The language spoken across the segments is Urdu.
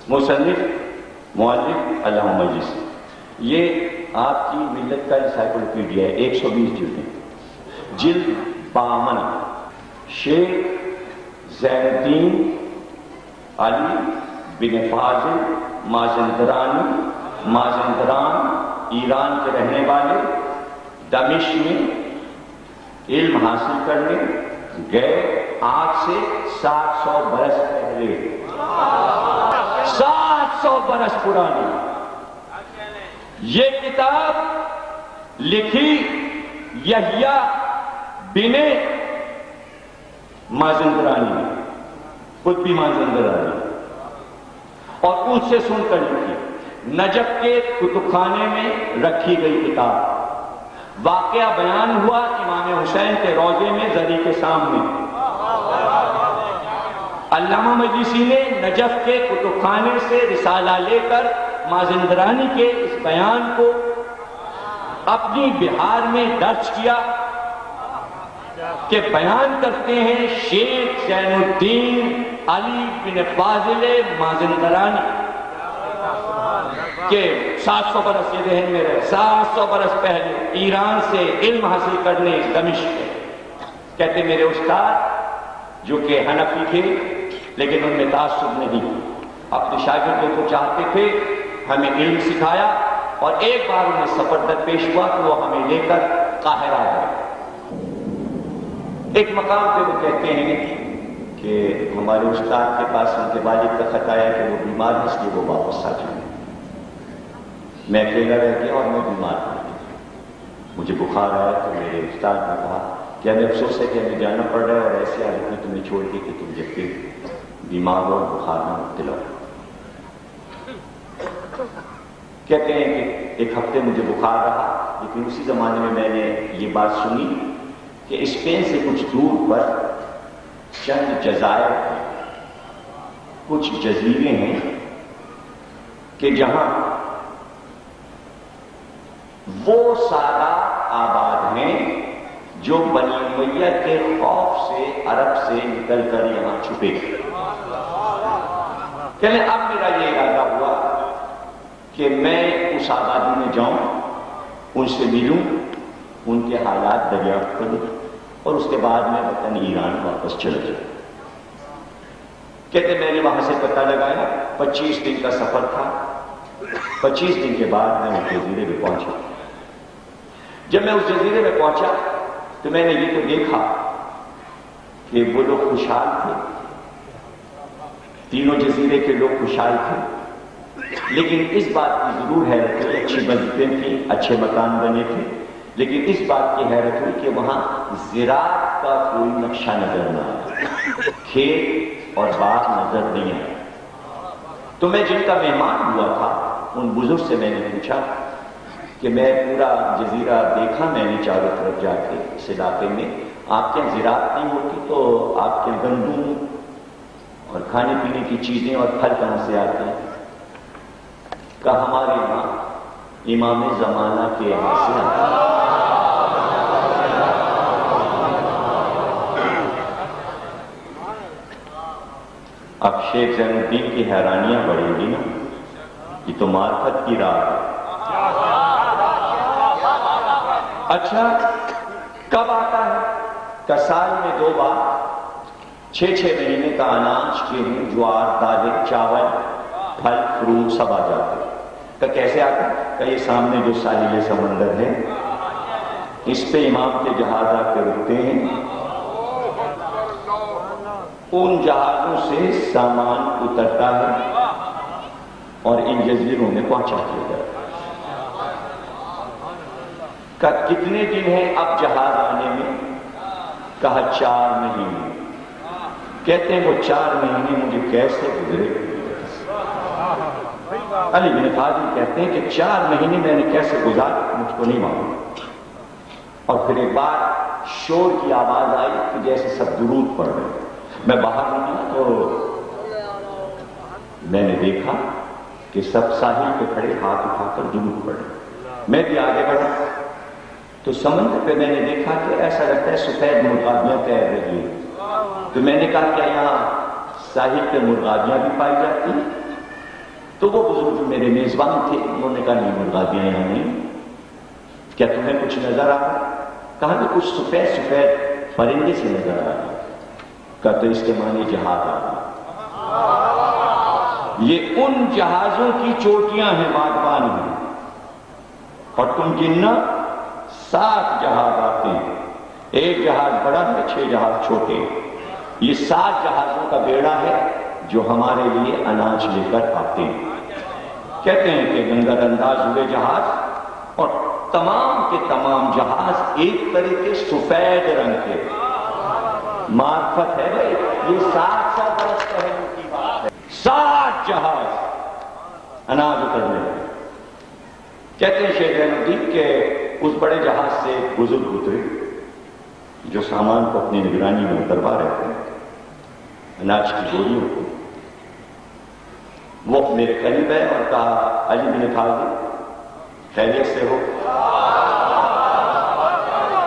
مصنف مؤلف علامہ مجلسی، یہ آپ کی ملت کا انسائکلوپیڈیا ہے، 120 جلدیں، جلد 52، شیخ زین الدین علی بن فاضل مازندران ایران کے رہنے والے، دمشق میں علم حاصل کرنے گئے آج سے 700 برس پہلے، 700 برس پرانی یہ کتاب لکھی یحییٰ بن مازندرانی نے، قطبی مازندرانی، اور ان سے سن کر لکھی، نجف کے کتب خانے میں رکھی گئی کتاب۔ واقعہ بیان ہوا امام حسین کے روضے میں زری کے سامنے۔ علامہ مجلسی نے نجف کے کتب خانے سے رسالہ لے کر مازندرانی کے اس بیان کو اپنی بہار میں درج کیا کہ بیان کرتے ہیں شیخ زین الدین علی بن فاضل مازندرانی کہ 700 برس یہ ذہن میں رہے، 700 برس پہلے ایران سے علم حاصل کرنے دمشق میں۔ کہتے میرے استاد جو کہ حنفی تھے لیکن ان میں تعصب نہیں، اپنے شاگردوں کو چاہتے تھے ہمیں علم سکھایا، اور ایک بار انہیں سفر در پیش ہوا کہ وہ ہمیں لے کر قاہرہ گئے۔ ایک مقام پہ وہ کہتے ہیں کہ ہمارے استاد کے پاس ان کے والد کا خط آیا کہ وہ بیمار ہے، اس لیے وہ واپس آ جائیں۔ میں اکیلا رہ گیا اور میں بیمار ہو گیا، مجھے بخار آیا تو میرے استاد نے کہا کہ ہمیں افسوس ہے کہ ہمیں جانا پڑ رہا ہے، اور ایسی حالت میں تمہیں چھوڑ کے کہ تم جب کہ بیمار ہو اور بخار میں مبتلا ہو۔ کہتے ہیں کہ ایک ہفتے مجھے بخار رہا، لیکن اسی زمانے میں میں نے یہ بات سنی کہ اسپین سے کچھ دور پر چند جزائر ہیں، کچھ جزیرے ہیں کہ جہاں وہ سادات آباد ہیں جو بنی امیہ کے خوف سے عرب سے نکل کر یہاں چھپے گئے۔ کہ اب میرا یہ ارادہ ہوا کہ میں اس آبادی میں جاؤں، ان سے ملوں، ان کے حالات دریافت کروں، اور اس کے بعد میں وطن ایران واپس چلا جاؤں۔ کہتے میں نے وہاں سے پتہ لگایا، 25 دن کا سفر تھا۔ 25 دن کے بعد میں اس جزیرے میں پہنچا۔ جب میں اس جزیرے میں پہنچا تو میں نے یہ تو دیکھا کہ وہ لوگ خوشحال تھے، تینوں جزیرے کے لوگ خوشحال تھے، لیکن اس بات کی ضرور حیرت ہوئی، اچھی مسجدیں تھیں، اچھے مکان بنے تھے، لیکن اس بات کی حیرت ہوئی کہ وہاں زراعت کا کوئی نقشہ نظر نہ آیا، کھیت اور باغ نظر نہیں آیا۔ تو میں جن کا مہمان ہوا تھا ان بزرگ سے میں نے پوچھا کہ میں پورا جزیرہ دیکھا میں نے چاروں طرف جا کے اس علاقے میں، آپ کے زراعت نہیں ہوتی تو آپ کے گندم اور کھانے پینے کی چیزیں اور پھل کہاں سے آتے ہیں؟ کہا ہمارے یہاں امام زمانہ کے یہاں سے آتے ہیں۔ اب شیخ زین الدین کی حیرانیاں بڑھیں گی نا، یہ تو معرفت کی راہ ہے۔ اچھا کب آتا ہے؟ کہ سال میں 2 بار 6 مہینے کا اناج، گیہوں، جوار، دالیں، چاول، پھل، فروٹ سب آ جاتے ہیں۔ کہ کیسے آتا ہے؟ کہ یہ سامنے جو ساحل سمندر ہے اس پہ امام کے جہاز آ کے رکتے ہیں، ان جہازوں سے سامان اترتا ہے اور ان جزیروں میں پہنچا دیا جاتا ہے۔ کہ کتنے دن ہیں اب جہاز آنے میں؟ کہا 4 مہینے۔ کہتے ہیں وہ 4 مہینے مجھے کیسے گزرے؟ علی بن فاضل کہتے ہیں کہ 4 مہینے میں نے کیسے گزارے مجھ کو نہیں معلوم۔ اور پھر ایک بار شور کی آواز آئی کہ جیسے سب درود پڑھ رہے۔ میں باہر نکلا تو میں نے دیکھا کہ سب ساحل پہ کھڑے ہاتھ اٹھا کر درود پڑھ رہے۔ میں بھی آگے بڑھا تو سمندر پہ میں نے دیکھا کہ ایسا لگتا ہے سفید مرغابیاں تیر رہی ہیں۔ تو میں نے کہا کہ یہاں ساحل پہ مرغابیاں بھی پائی جاتی ہیں؟ تو وہ بزرگ میرے میزبان تھے، انہوں نے کہا نہیں مرغابیاں یہاں نہیں، کیا تمہیں کچھ نظر آ رہا؟ کہا کہ کچھ سفید سفید پرندے سے نظر آ رہا۔ کہا تو اس کے معنی جہاز آ رہا۔ یہ ان جہازوں کی چوٹیاں ہیں بادبان میں، اور تم گننا 7 جہاز آتے ہیں، ایک جہاز بڑا ہے، 6 جہاز چھوٹے، یہ 7 جہازوں کا بیڑا ہے جو ہمارے لیے اناج لے کر آتے ہیں۔ کہتے ہیں کہ گنگر انداز ہوئے جہاز، اور تمام کے تمام جہاز ایک طرح کے سفید رنگ کے۔ معرفت ہے بھائی، یہ 700 برس پہلے کی بات ہے، 7 جہاز اناج اترنے لگے۔ کہتے ہیں شیخ زین الدین کہ اس بڑے جہاز سے بزرگ اترے جو سامان کو اپنی نگرانی میں اتروا رہے تھے، اناج کی بوریوں کو۔ وہ میرے قریب ہے اور کہا علی بن فاضل خیریت سے ہو؟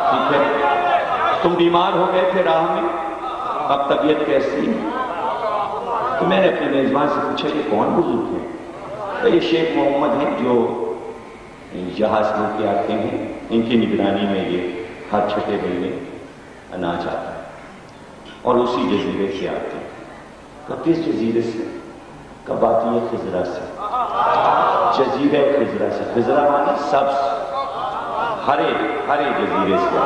ٹھیک ہے، تم بیمار ہو گئے تھے راہ میں، اب طبیعت کیسی ہے؟ تو میں نے اپنے میزبان سے پوچھا یہ کون بزرگ ہے؟ یہ شیخ محمد ہیں جو جہاز لے کے آتے ہیں، ان کی نگرانی میں یہ ہر چھٹے مہینے اناج آتا ہے، اور اسی جزیرے سے آتے ہیں۔ کس جزیرے سے؟ کب آتی ہے؟ خضرا سے، جزیرہ خضرا سے۔ خضرا مانا سبز، ہرے جزیرے سے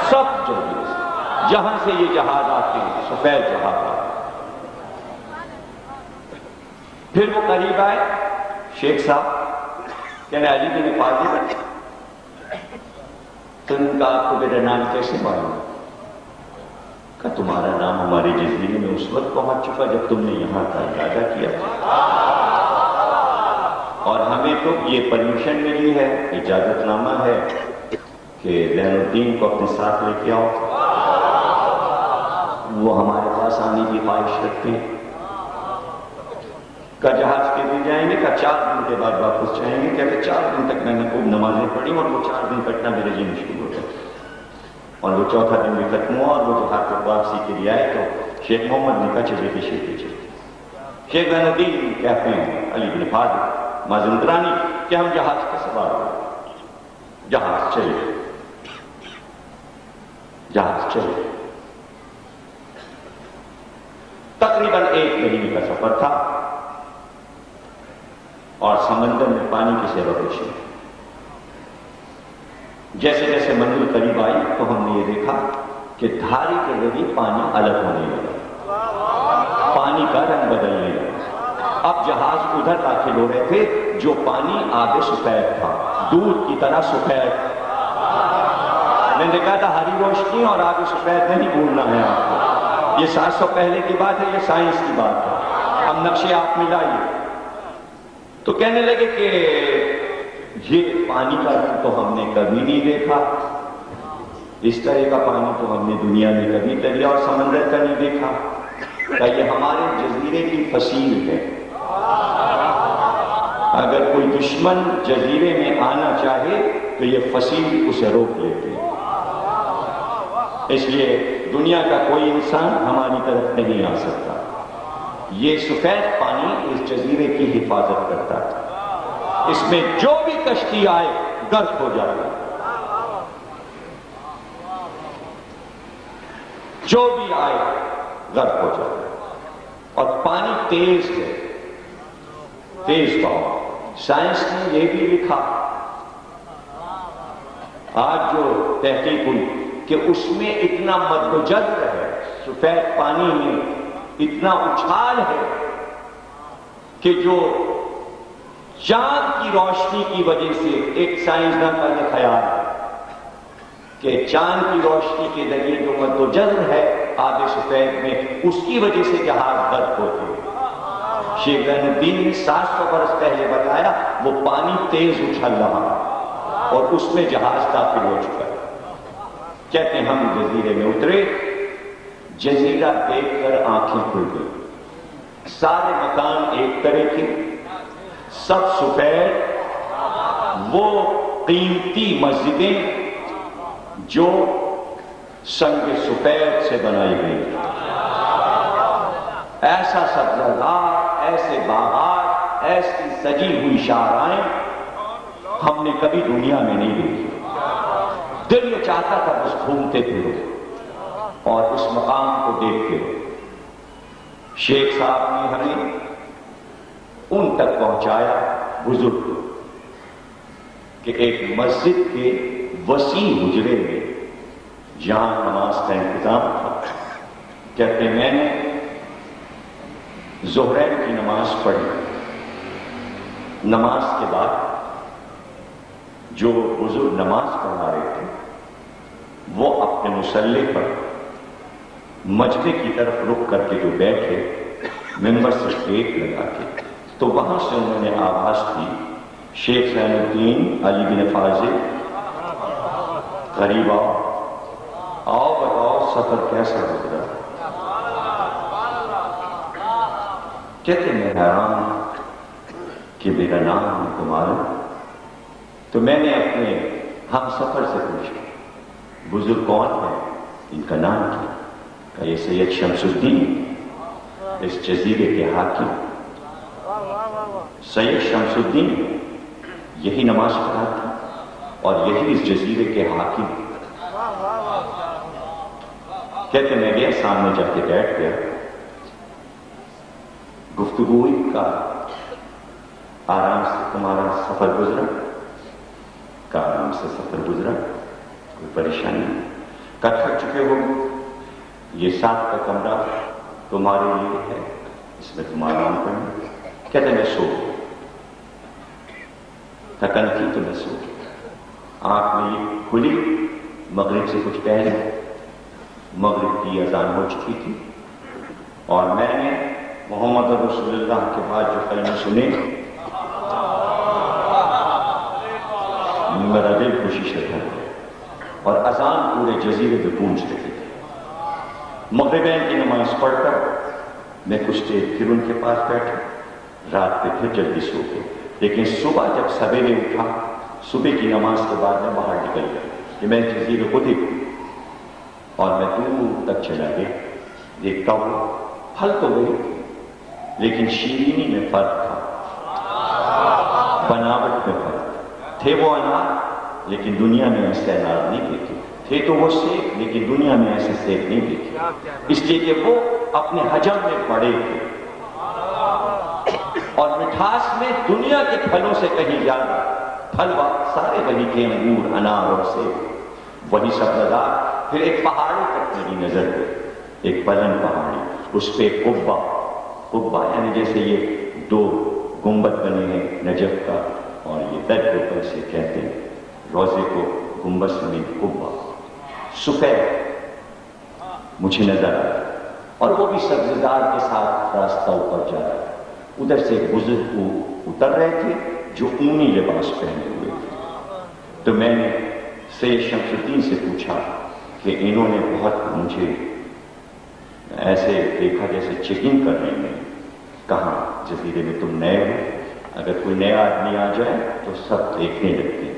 سب جزیرے سے، جہاں سے یہ جہاز آتے ہیں، سفید جہاز آتے ہیں۔ پھر وہ قریب آئے شیخ صاحب، کہنے علی بن فاضل تم کا آپ کو میرا نام کیسے معلوم؟ کہ تمہارا نام ہمارے جزیرے میں اس وقت پہنچ چکا جب تم نے یہاں کا ارادہ کیا تھا، اور ہمیں تو یہ پرمیشن ملی ہے، اجازت نامہ ہے کہ زین الدین کو اپنے ساتھ لے کے آؤ، وہ ہمارے پاس آنے کی خواہش رکھتے ہیں۔ کا جہاز کے دن جائیں گے، کا 4 دن کے بعد واپس جائیں گے۔ کہتے 4 دن تک میں نے خوب نمازیں پڑھی، اور وہ 4 دن کٹنا میرے لیے مشکل ہو گیا، اور وہ 4تھا دن بھی ختم ہوا، اور وہ جہاز کو واپسی کے لیے آئے تو شیخ محمد نے کہا چلے پیچھے پیچھے۔ شیخ زین الدین کہتے ہیں علی بن فاضل مازندرانی کہ ہم جہاز کا سوار ہوئے، جہاز چلے، جہاز چلے۔ تقریباً 1 مہینے کا سفر تھا، اور سمندر میں پانی کی سیوا پیشی۔ جیسے جیسے منزل قریب آئی تو ہم نے یہ دیکھا کہ دھاری کے ذریعے پانی الگ ہونے لگا، پانی کا رنگ بدلنے لگا۔ اب جہاز ادھر داخل ہو رہے تھے جو پانی آگے سفید تھا، دودھ کی طرح سفید۔ میں نے کہا تھا ہری روشنی اور آگے سفید نہیں بھولنا ہے آپ کو، یہ 700 پہلے کی بات ہے، یہ سائنس کی بات ہے، ہم نقشے آپ ملائیے۔ تو کہنے لگے کہ یہ پانی کا رنگ تو ہم نے کبھی نہیں دیکھا، اس طرح کا پانی تو ہم نے دنیا میں کبھی دریا اور سمندر کا نہیں دیکھا، کہ یہ ہمارے جزیرے کی فصیل ہے، اگر کوئی دشمن جزیرے میں آنا چاہے تو یہ فصیل اسے روک لیتے ہیں، اس لیے دنیا کا کوئی انسان ہماری طرف نہیں آ سکتا۔ یہ سفید پانی اس جزیرے کی حفاظت کرتا ہے، اس میں جو بھی کشتی آئے غرق ہو جاتا ہے، جو بھی آئے غرق ہو جاتا ہے، اور پانی تیز ہے، تیز بہاؤ۔ سائنس نے یہ بھی لکھا، آج جو تحقیق ہوئی کہ اس میں اتنا مد و جزر ہے، سفید پانی میں اتنا اچھال ہے کہ جو چاند کی روشنی کی وجہ سے، ایک سائنسدان کا یہ خیال ہے کہ چاند کی روشنی کے ذریعے جو مد و جزر ہے آگے سفید میں، اس کی وجہ سے جہاز غرق ہوتے ہیں۔ شیخ زین الدین نے 700 برس پہلے بتایا وہ پانی تیز اچھل رہا اور اس میں جہاز داخل ہو چکا ہے۔ کہتے ہیں ہم جزیرے میں اترے، جزیرہ دیکھ کر آنکھیں کھل گئی، سارے مکان ایک طرح کے، سب سفید، وہ قیمتی مسجدیں جو سنگ سفید سے بنائی گئی، ایسا سبززار، ایسے باغات، ایسی سجی ہوئی شاہراہیں ہم نے کبھی دنیا میں نہیں دیکھی۔ دل یہ چاہتا تھا بس گھومتے پھرو اور اس مقام کو دیکھتے ہو۔ شیخ صاحب نے ہمیں ان تک پہنچایا بزرگ کہ ایک مسجد کے وسیع حجرے میں جہاں نماز کا انتظام تھا، کہتے میں نے ظہرین کی نماز پڑھی۔ نماز کے بعد جو بزرگ نماز پڑھا رہے تھے وہ اپنے مصلی پر مجمع کی طرف رخ کر کے جو بیٹھے ممبر سے ٹیک لگا کے، تو وہاں سے انہوں نے آواز دی، شیخ زین الدین علی بن فاضل قریب آؤ، آؤ بتاؤ سفر کیسا گزرا۔ کہتے میں حیران کہ میرا نام ہے تمہارا؟ تو میں نے اپنے ہم سفر سے پوچھا بزرگ کون ہے، ان کا نام کیا؟ کہ یہ سید شمس الدین اس جزیرے کے حاکم، سید شمس الدین یہی نماز پڑھاتا اور یہی اس جزیرے کے حاکم۔ کہتے میں گیا سامنے جا کے بیٹھ گیا، گفتگو ہوئی، کا آرام سے تمہارا سفر گزرا؟ کا آرام سے سفر گزرا، کوئی پریشانی نہیں؟ کا تھک چکے ہو؟ یہ 7 کا کمرہ تمہارے لیے ہے، اس میں تم آرام کرنا۔ کہتے میں سو گیا، تھکن تھی تو میں سو گیا۔ آنکھ میں یہ کھلی، مغرب سے کچھ پہلے مغرب کی اذان ہو چکی تھی اور میں نے محمد رسول اللہ کے بعد جو کلمے سنے میرا دل خوشی سے بھر گیا اور اذان پورے جزیرے پہ گونج رہی تھی۔ مغربین کی نماز پڑھ کر میں کچھ دیر پھر ان کے پاس بیٹھا، رات پہ پھر جلدی سو گئے، لیکن صبح جب سویرے اٹھا، صبح کی نماز کے بعد میں باہر نکل گیا کہ میں جزیرے کو دیکھوں، اور میں دور تک چلا گیا، دیکھتا ہوں پھل تو گئی لیکن شیرینی میں فرق تھا، بناوٹ میں فرق تھے۔ وہ انار لیکن دنیا میں ایسے انار نہیں دیکھے تھے، تو وہ سیب لیکن دنیا میں ایسے سیب نہیں دیکھے، اس لیے کہ وہ اپنے حجم میں بڑے تھے اور مٹھاس میں دنیا کے پھلوں سے کہیں زیادہ۔ پھل سارے وہی تھے، انگور، انار اور سیب، وہی سبززار۔ پھر ایک پہاڑی تک میری نظر گئی، ایک بلند پہاڑی، اس پہ قبہ، قبہ یعنی جیسے یہ 2 گنبد بنے ہیں نجف کا، اور یہ در کے اوپر سے کہتے ہیں روزے کو گنبد سمیت قبہ، سفید مجھے نظر آیا، اور وہ بھی سبززار کے ساتھ راستہ اوپر جا رہا ہے۔ ادھر سے ایک بزرگ کو اتر رہے تھے جو اونی لباس پہنے ہوئے تھے، تو میں نے سید شمس الدین سے پوچھا کہ انہوں نے بہت مجھے ایسے دیکھا جیسے چیکنگ کر رہے ہیں، کہاں جزیرے میں تم نئے ہو، اگر کوئی نیا آدمی آ جائے تو سب دیکھنے لگتے ہیں،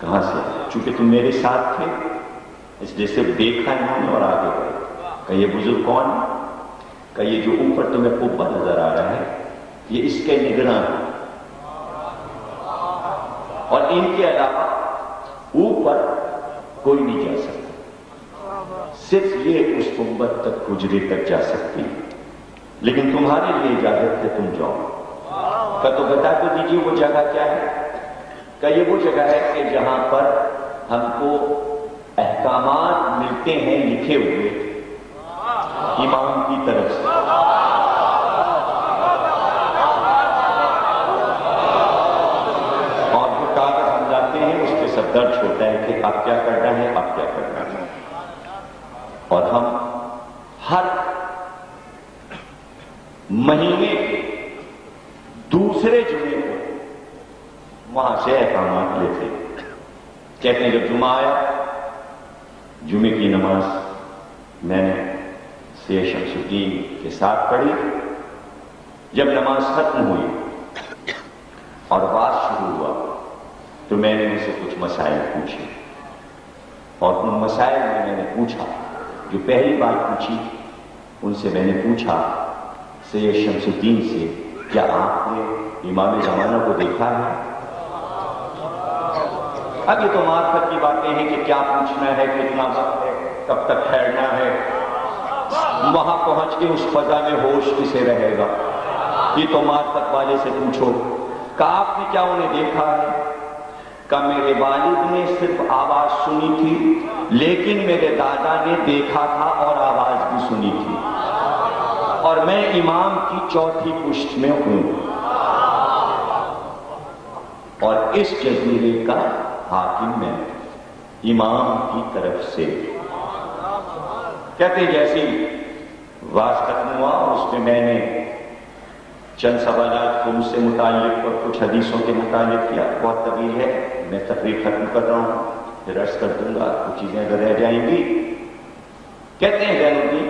کہاں سے؟ چونکہ تم میرے ساتھ تھے اس لیے صرف دیکھا انہوں نے اور آگے بڑھے۔ کہ یہ بزرگ کون ہے؟ کہ یہ جو اوپر تمہیں قبہ نظر آ رہا ہے یہ اس کے نگراں ہے، اور ان کے علاوہ اوپر کوئی نہیں جا سکتا، صرف یہ اس گنبد تک حجرے تک جا سکتی، لیکن تمہارے لیے اجازت ہے تم جاؤ۔ کہ تو بتا تو دیجیے وہ جگہ کیا ہے؟ کہ یہ وہ جگہ ہے کہ جہاں پر ہم کو احکامات ملتے ہیں لکھے ہوئے امام کی طرف سے، اور وہ کاغذ ہم لاتے ہیں اس پہ سب درج ہوتا ہے کہ اب کیا کرنا ہے، اب کیا کرنا ہے، اور ہم ہر مہینے کے دوسرے جمعے کو وہاں سے احکامات لیتے۔ کہتے ہیں جب جمعہ آیا، جمعے کی نماز میں نے سید شمس الدین کے ساتھ پڑھی۔ جب نماز ختم ہوئی اور واز شروع ہوا تو میں نے ان سے کچھ مسائل پوچھے، اور ان مسائل میں نے پوچھا جو پہلی بات پوچھی ان سے میں نے پوچھا سید شمس الدین سے، کیا آپ نے امام زمانہ کو دیکھا ہے؟ اب یہ تو معرفت کی باتیں ہیں کہ کیا پوچھنا ہے، کتنا وقت ہے، کب تک ٹھہرنا ہے، وہاں پہنچ کے اس فضا میں ہوش کسے رہے گا، یہ تو معرفت والے سے پوچھو کہ آپ نے کیا انہیں دیکھا ہے؟ کہ میرے والد نے صرف آواز سنی تھی، لیکن میرے دادا نے دیکھا تھا اور آواز بھی سنی تھی، اور میں امام کی چوتھی پشت میں ہوں، اور اس جزیرے کا حاکم میں امام کی طرف سے۔ کہتے جیسی واز ختم ہوا اور اس میں میں نے چند سوالات خود سے متعلق اور کچھ حدیثوں کے متعلق کیا، بہت طویل ہے، میں تقریر ختم کر رہا ہوں، پھر عرض کر دوں گا، کچھ چیزیں اگر رہ جائیں گی۔ کہتے ہیں زین الدین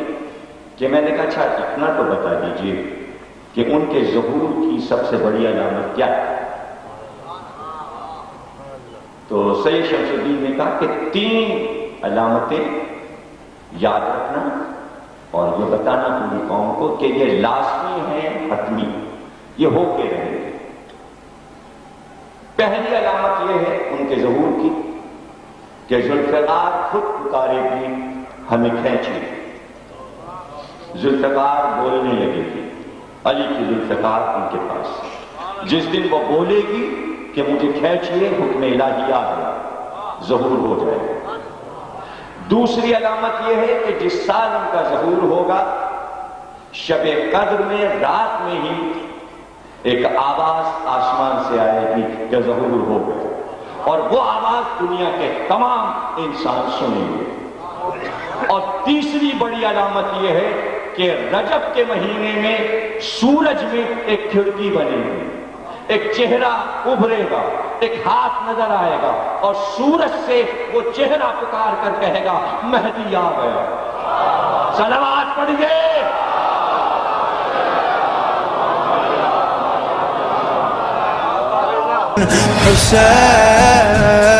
کہ میں نے کہا اچھا اتنا تو بتا دیجئے کہ ان کے ظہور کی سب سے بڑی علامت کیا ہے؟ تو سید شمس الدین نے کہا کہ 3 علامتیں یاد رکھنا اور یہ بتانا پوری قوم کو کہ یہ لازمی ہیں، حتمی، یہ ہو کے رہیں گے۔ پہلی علامت یہ ہے ان کے ظہور کی کہ ذوالفقار خود پکارے بھی ہمیں کھینچے، ذوالفقار بولنے لگے گی، علی کی ذوالفقار ان کے پاس، جس دن وہ بولے گی کہ مجھے کھینچیے، حکم الہی آ گیا، ظہور ہو جائے گا۔ دوسری علامت یہ ہے کہ جس سال ان کا ظہور ہوگا، شب قدر میں رات میں ہی ایک آواز آسمان سے آئے گی کہ ظہور ہو گیا، اور وہ آواز دنیا کے تمام انسان سنیں گے۔ اور تیسری بڑی علامت یہ ہے کہ رجب کے مہینے میں سورج میں ایک کھڑکی بنے گی، ایک چہرہ ابھرے گا، ایک ہاتھ نظر آئے گا، اور سورج سے وہ چہرہ پکار کر کہے گا مہدی آ گیا۔ صلوات پڑھیے۔ حسین